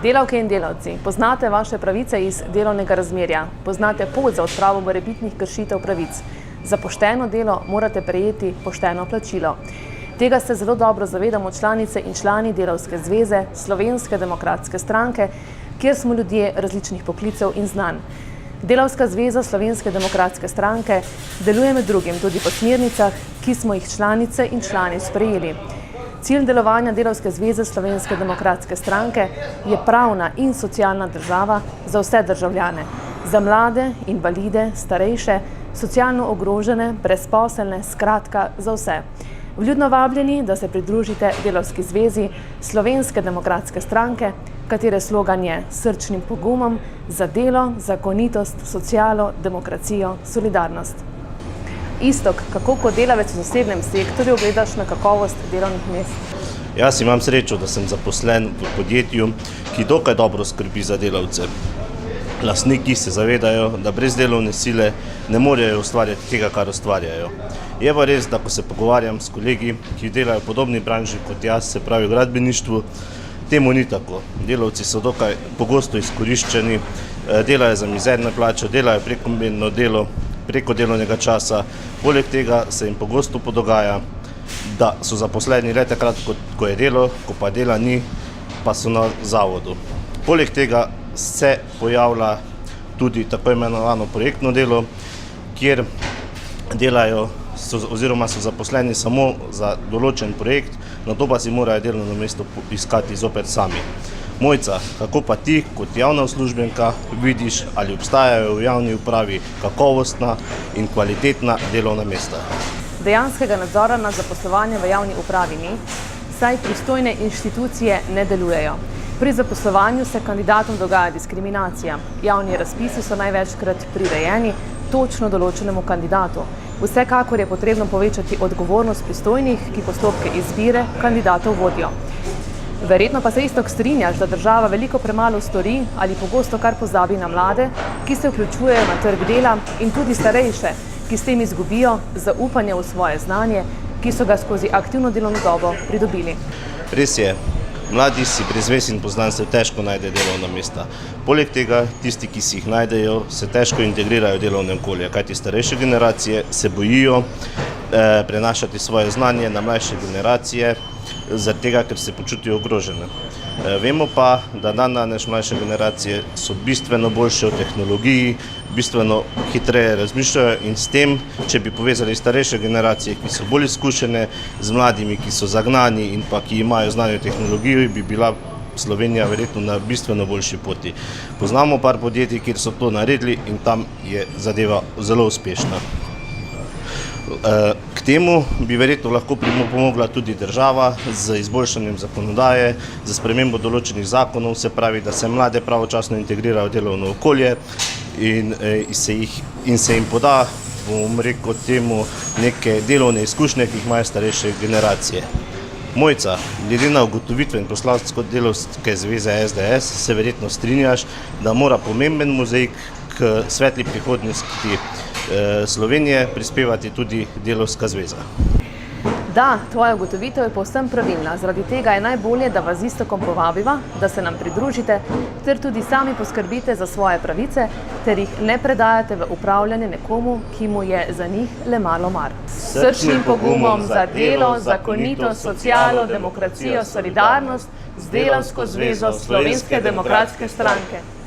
Delavke in delavci, poznate vaše pravice iz delovnega razmerja, poznate pot za odpravo morebitnih kršitev pravic. Za pošteno delo morate prejeti pošteno plačilo. Tega se zelo dobro zavedamo članice in člani Delavske zveze Slovenske demokratske stranke, kjer smo ljudje različnih poklicev in znanj. Delavska zveza Slovenske demokratske stranke deluje med drugim tudi po smernicah, ki smo jih članice in člani sprejeli. Cilj delovanja Delavske zveze Slovenske demokratske stranke je pravna in socialna država za vse državljane, za mlade, invalide, starejše, socialno ogrožene, brezposelne, skratka za vse. Vljudno vabljeni, da se pridružite Delavski zvezi Slovenske demokratske stranke, katere slogan je srčnim pogumom za delo, zakonitost, socialo, demokracijo, solidarnost. Iztok, kako kot delavec v zasebnem sektorju gledaš na kakovost delovnih mest? Jaz imam srečo, da sem zaposlen v podjetju, ki dokaj dobro skrbi za delavce. Lastniki se zavedajo, da brez delovne sile ne morejo ustvarjati tega, kar ustvarjajo. Je pa res, da ko se pogovarjam s kolegi, ki delajo v podobni branži kot jaz, se pravi v gradbeništvu, temu ni tako. Delavci so dokaj pogosto izkoriščeni, delajo za mizerne plače, delajo prekomerno delo, preko delovnega časa. Poleg tega se jim pogosto dogaja, da so zaposleni le takrat, ko je delo, ko pa dela ni, pa so na zavodu. Poleg tega se pojavlja tudi tako imenovano projektno delo, kjer delajo oziroma so zaposleni samo za določen projekt, nato pa si morajo delovno mesto iskati zopet sami. Mojca, kako pa ti kot javna uslužbenka vidiš, ali obstajajo v javni upravi kakovostna in kvalitetna delovna mesta? Dejanskega nadzora nad zaposlovanjem v javni upravi ni, saj pristojne inštitucije ne delujejo. Pri zaposlovanju se kandidatom dogaja diskriminacija. Javni razpisi so največkrat prirejeni točno določenemu kandidatu. Vsekakor je potrebno povečati odgovornost pristojnih, ki postopke izbire kandidatov vodijo. Verjetno pa se Iztok strinjaš, da država veliko premalo stori ali pogosto kar pozabi na mlade, ki se vključujejo na trg dela, in tudi starejše, ki s tem izgubijo zaupanje v svoje znanje, ki so ga skozi aktivno delovno dobo pridobili. Res je, mladi si brez vez in poznanstev težko najde delovna mesta. Poleg tega, tisti, ki si jih najdejo, se težko integrirajo v delovne okolje, kajti starejše generacije se bojijo prenašati svoje znanje na mlajše generacije, zaradi tega, ker se počutijo ogrožene. Vemo pa, da danes mlajše generacije so bistveno boljše v tehnologiji, bistveno hitreje razmišljajo, in s tem, če bi povezali starejše generacije, ki so bolj izkušene, z mladimi, ki so zagnani in pa ki imajo znanje v tehnologiji, bi bila Slovenija verjetno na bistveno boljši poti. Poznamo par podjetij, kjer so to naredili, in tam je zadeva zelo uspešna. K temu bi verjetno lahko pomogla tudi država z izboljšanjem zakonodaje, z spremembo določenih zakonov, se pravi, da se mlade pravočasno integrirajo v delovno okolje in se jim poda, bom rekel temu, neke delovne izkušnje, ki jih imajo starejše generacije. Mojca, glede na ugotovitve in poslanstvo Delavske zveze SDS, se verjetno strinjaš, da mora pomemben mozaik k svetli prihodnosti Slovenije prispevati tudi Delavska zveza. Da, tvoja ugotovitev je povsem pravilna. Zaradi tega je najbolje, da vas z Iztokom povabiva, da se nam pridružite, ter tudi sami poskrbite za svoje pravice, ter jih ne predajate v upravljanje nekomu, ki mu je za njih le malo mar. Srčnim pogumom za delo, zakonitost, socialo, demokracijo, solidarnost z Delavsko zvezo Slovenske demokratske stranke.